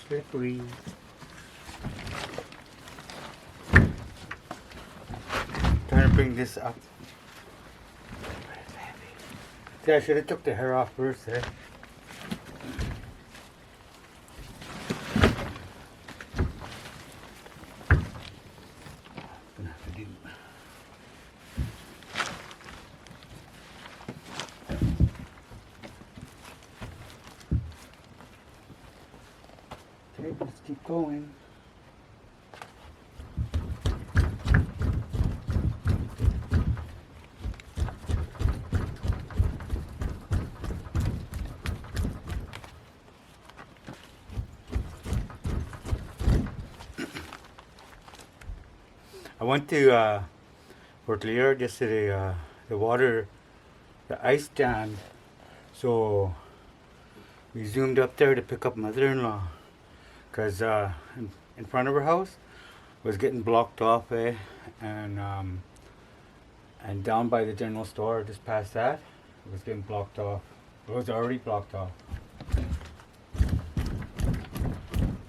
Slippery. Trying to bring this up. See, I should have took the hair off first, eh? Gonna have to do. Okay, let's keep going. I went to Port Lear yesterday. The ice jammed, so we zoomed up there to pick up mother-in-law, cause in front of her house was getting blocked off, and down by the general store, just past that, it was getting blocked off. It was already blocked off.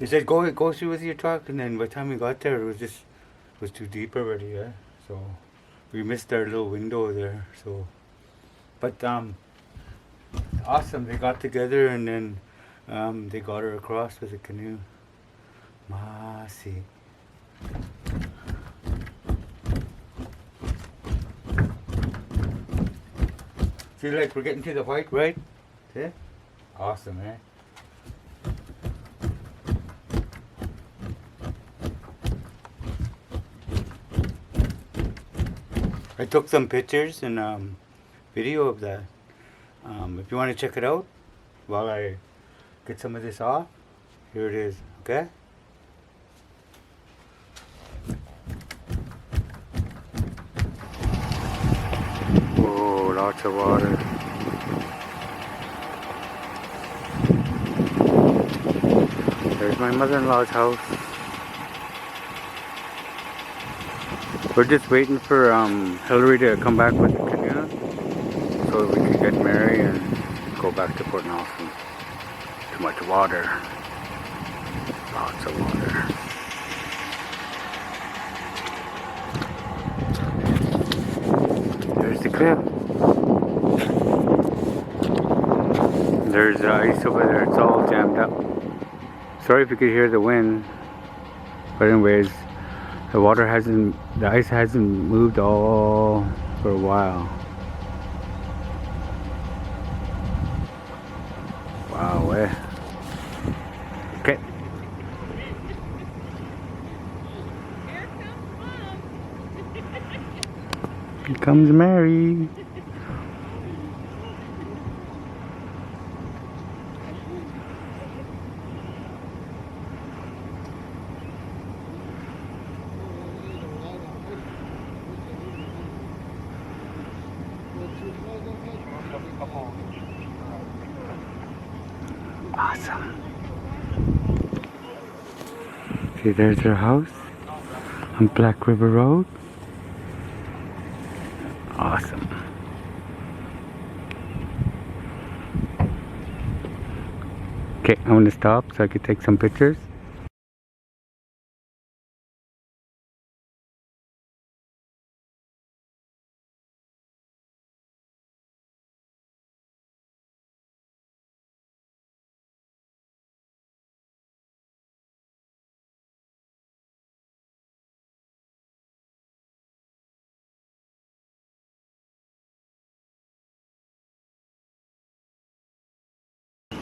They said go through with your truck, and then by the time we got there, it was too deep already, so we missed our little window there. So, but awesome, they got together and then they got her across with a canoe. Masi. See, like, we're getting to the white, right? See? Awesome, eh? I took some pictures and video of that. If you want to check it out while I get some of this off, here it is, okay? Oh, lots of water. There's my mother-in-law's house. We're just waiting for Hillary to come back with the canoe so we can get married and go back to Port Nelson. Too much water. Lots of water. There's the cliff. There's ice over there. It's all jammed up. Sorry if you could hear the wind. But anyways, the ice hasn't moved all for a while. Wow, Okay. Here comes Mary. Awesome. See, there's her house on Black River Road. Awesome. Okay, I'm gonna stop so I can take some pictures.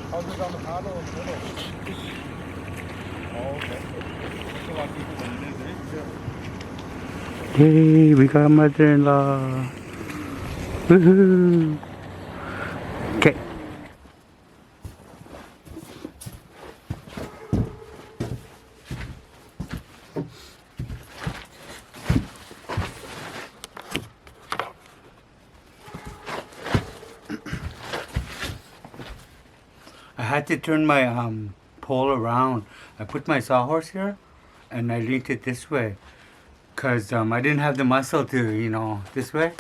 How's it on the paddle in the middle? Oh, okay. That's a lot deeper than it is, eh? Yay, we got mother-in-law. Woohoo! Okay. I had to turn my pole around. I put my sawhorse here and I leaned it this way because I didn't have the muscle to, this way.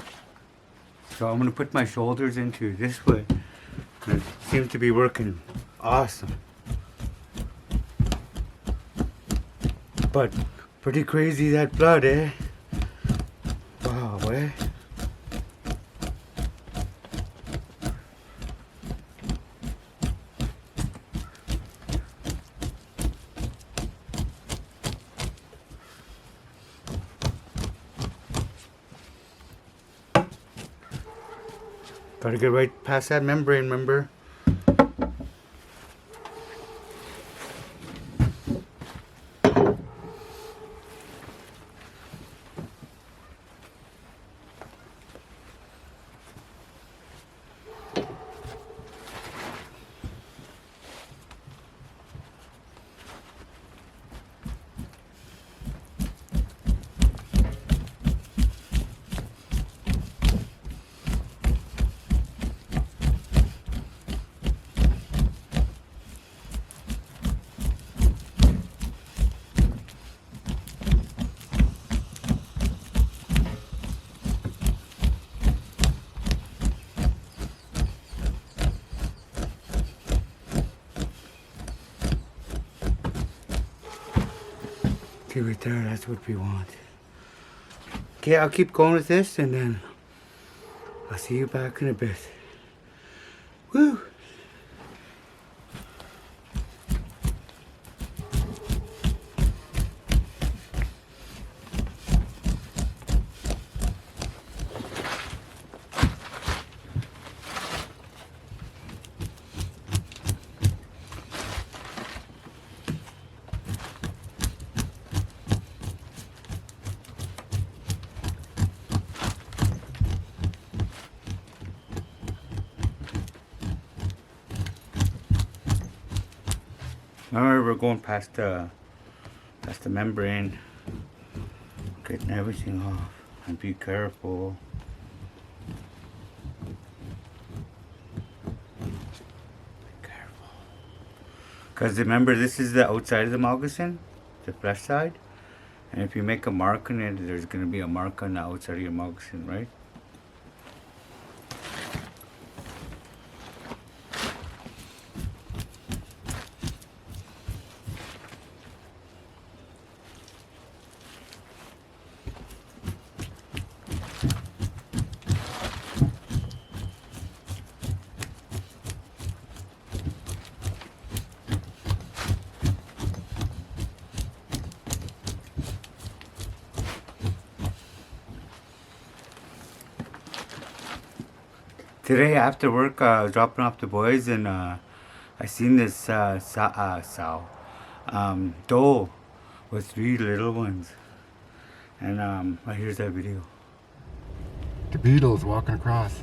So I'm gonna put my shoulders into this way. It seems to be working awesome. But pretty crazy that blood, eh? Wow, eh? Gotta get right past that membrane, remember? Okay, right there, that's what we want. Okay, I'll keep going with this and then I'll see you back in a bit. Woo! Remember, we're going past the membrane, getting everything off, and be careful. Be careful. Because remember, this is the outside of the moccasin, the flesh side, and if you make a mark on it, there's going to be a mark on the outside of your moccasin, right? Today after work, I was dropping off the boys and I seen this doe with 3 little ones. And here's that video. The beetles walking across.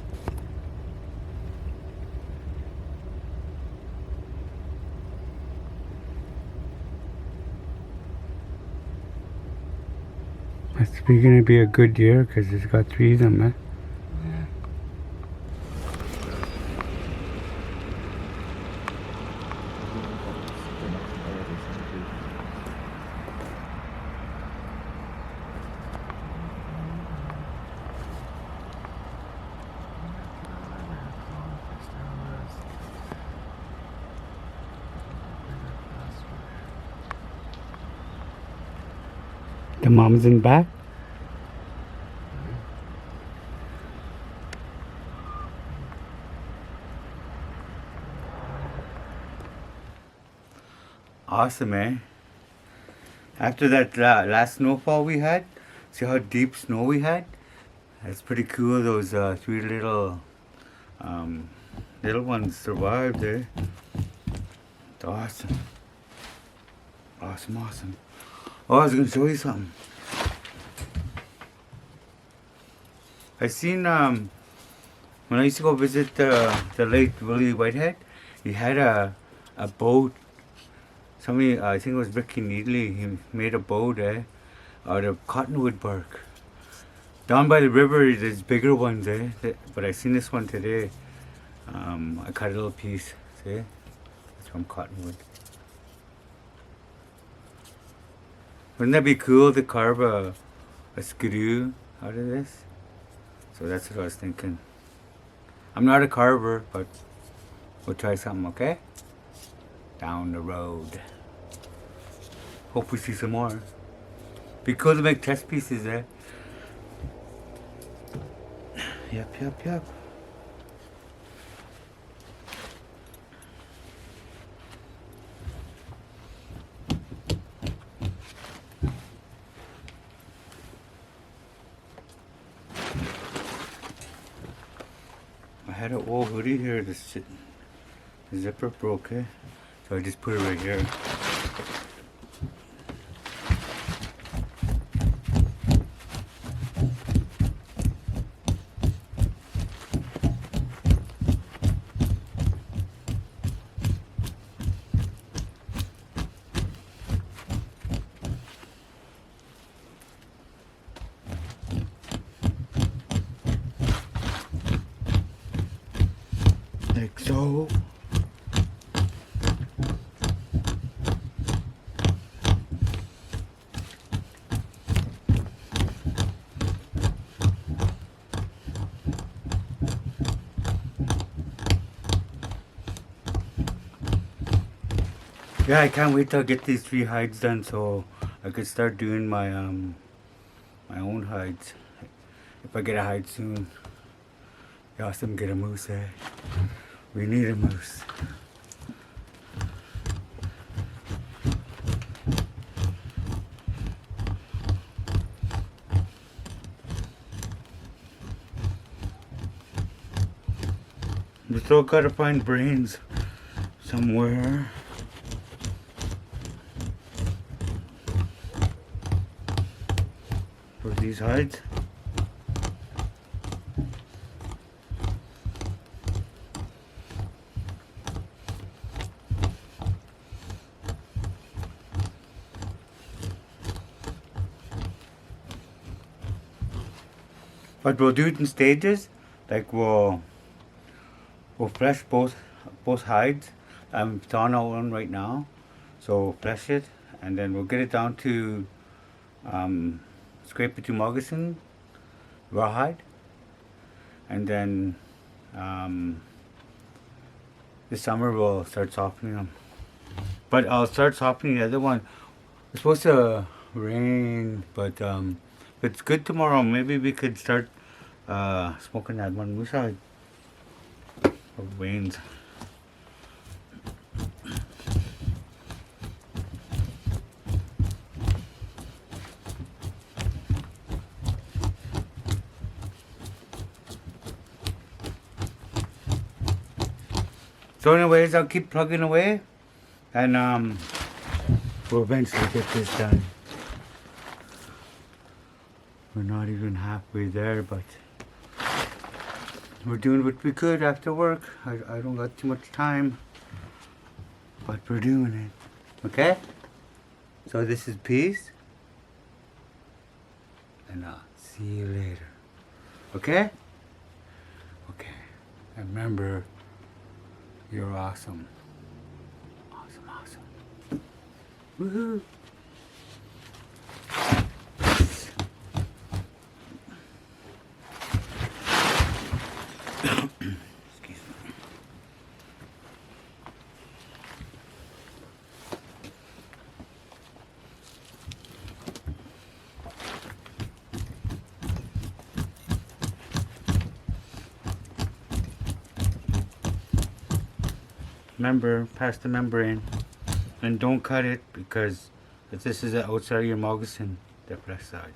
Must be gonna be a good year because it's got 3 of them, eh? The mom's in back. Awesome, eh? After that last snowfall we had, see how deep snow we had? That's pretty cool. Those 3 little ones survived, eh? It's awesome. Awesome. Oh, I was gonna show you something. I seen when I used to go visit the late Willie Whitehead, he had a boat. Somebody, I think it was Ricky Needley, he made a boat out of cottonwood bark. Down by the river, there's bigger ones, but I seen this one today. I cut a little piece, see? It's from cottonwood. Wouldn't that be cool to carve a skidoo out of this? So that's what I was thinking. I'm not a carver, but we'll try something, okay? Down the road. Hope we see some more. Be cool to make test pieces there. Yep. I had an old hoodie here. The zipper broke, okay? So I just put it right here. Like so. Yeah, I can't wait to get these 3 hides done so I could start doing my my own hides. If I get a hide soon. Yeah, awesome, get a moose, eh? We need a moose. We still gotta find brains somewhere. For these hides. But we'll do it in stages. Like we'll flesh both hides. I'm thawing out one right now, so we'll flesh it, and then we'll get it down to scrape it to moccasin rawhide, and then this summer we'll start softening them. But I'll start softening the other one. It's supposed to rain, but if it's good tomorrow, maybe we could start smoking that one moose hide. Or rains. So anyways, I'll keep plugging away, and we'll eventually get this done. We're not even halfway there, but we're doing what we could after work. I don't got too much time, but we're doing it. Okay? So this is peace, and I'll see you later. Okay? Okay. And remember, you're awesome. Awesome. Woohoo! Excuse me. Remember, pass the membrane, and don't cut it, because if this is the outside of your moccasin, the fresh side.